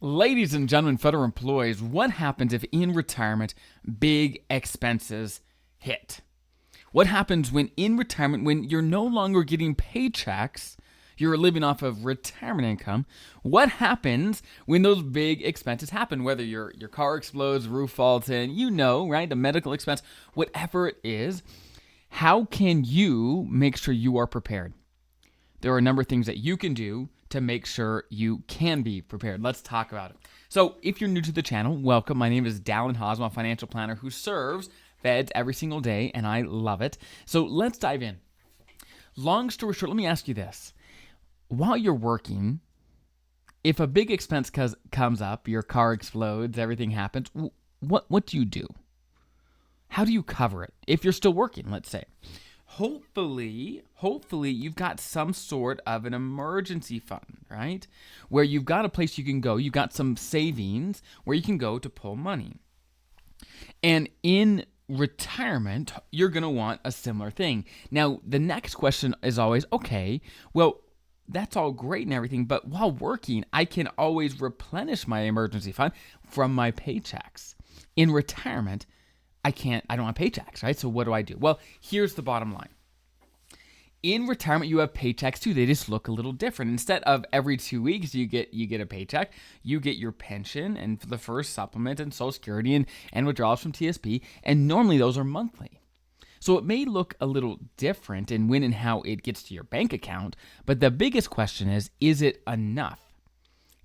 Ladies and gentlemen, federal employees, what happens if in retirement big expenses hit? What happens when in retirement, when you're no longer getting paychecks, you're living off of retirement income? What happens when those big expenses happen? Whether your car explodes, roof falls in, right? The medical expense, whatever it is, how can you make sure you are prepared? There are a number of things that you can do to make sure you can be prepared. Let's talk about it. So if you're new to the channel, welcome. My name is Dallin Haas. I'm a financial planner who serves feds every single day, and I love it. So let's dive in. Long story short, let me ask you this. While you're working, if a big expense comes up, your car explodes, everything happens, what do you do? How do you cover it? If you're still working, let's say. Hopefully you've got some sort of an emergency fund, right? Where you've got a place you can go. You've got some savings where you can go to pull money. And in retirement, you're going to want a similar thing. Now, the next question is always, okay, well, that's all great and everything, but while working, I can always replenish my emergency fund from my paychecks. In retirement, I don't have paychecks, right? So what do I do? Well, here's the bottom line. In retirement, you have paychecks too. They just look a little different. Instead of every 2 weeks you get a paycheck, you get your pension and the first supplement and Social Security and withdrawals from TSP, and normally those are monthly. So it may look a little different in when and how it gets to your bank account, but the biggest question is it enough?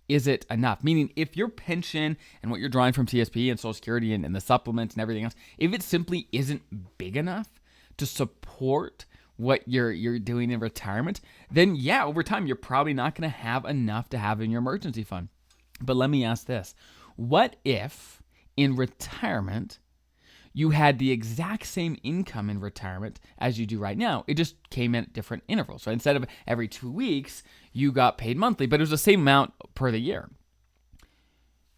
Is it enough? Meaning, if your pension and what you're drawing from TSP and Social Security and the supplements and everything else, if it simply isn't big enough to support what you're doing in retirement, then yeah, over time, you're probably not going to have enough to have in your emergency fund. But let me ask this. What if in retirement, you had the exact same income in retirement as you do right now? It just came in at different intervals. So instead of every 2 weeks, you got paid monthly, but it was the same amount per the year.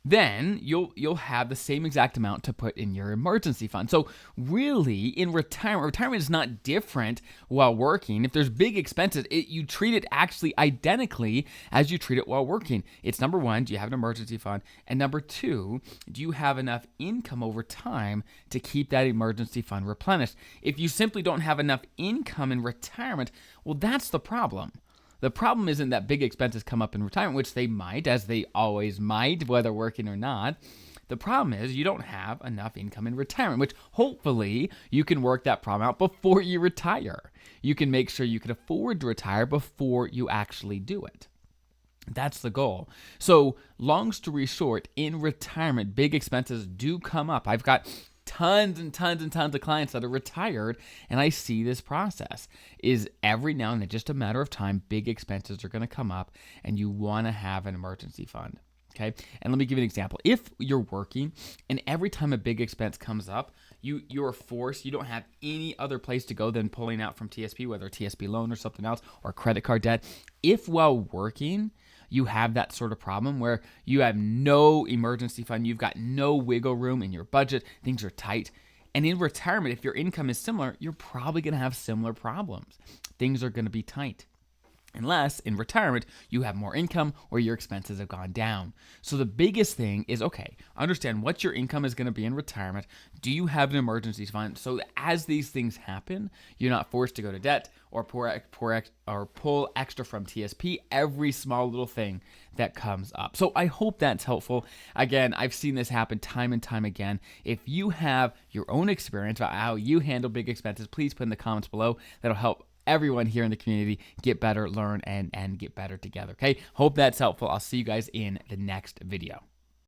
Then you'll have the same exact amount to put in your emergency fund. So really, in retirement is not different while working. If there's big expenses, you treat it actually identically as you treat it while working. It's number one, do you have an emergency fund? And number two, do you have enough income over time to keep that emergency fund replenished? If you simply don't have enough income in retirement, well, that's the problem. The problem isn't that big expenses come up in retirement, which they might, as they always might, whether working or not. The problem is you don't have enough income in retirement, which hopefully you can work that problem out before you retire. You can make sure you can afford to retire before you actually do it. That's the goal. So long story short, in retirement, big expenses do come up. I've got tons and tons and tons of clients that are retired, and I see this process is every now and then, just a matter of time, big expenses are going to come up, and you want to have an emergency fund. Okay, and let me give you an example. If you're working, and every time a big expense comes up, you're forced, you don't have any other place to go than pulling out from TSP, whether a TSP loan or something else, or credit card debt. If while working, you have that sort of problem where you have no emergency fund, you've got no wiggle room in your budget, things are tight. And in retirement, if your income is similar, you're probably going to have similar problems. Things are going to be tight. Unless in retirement, you have more income or your expenses have gone down. So the biggest thing is, okay, understand what your income is going to be in retirement. Do you have an emergency fund so that as these things happen, you're not forced to go to debt or pull extra from TSP, every small little thing that comes up. So I hope that's helpful. Again, I've seen this happen time and time again. If you have your own experience about how you handle big expenses, please put in the comments below. That'll help everyone here in the community get better, learn, and get better together. Okay, hope that's helpful. I'll see you guys in the next video.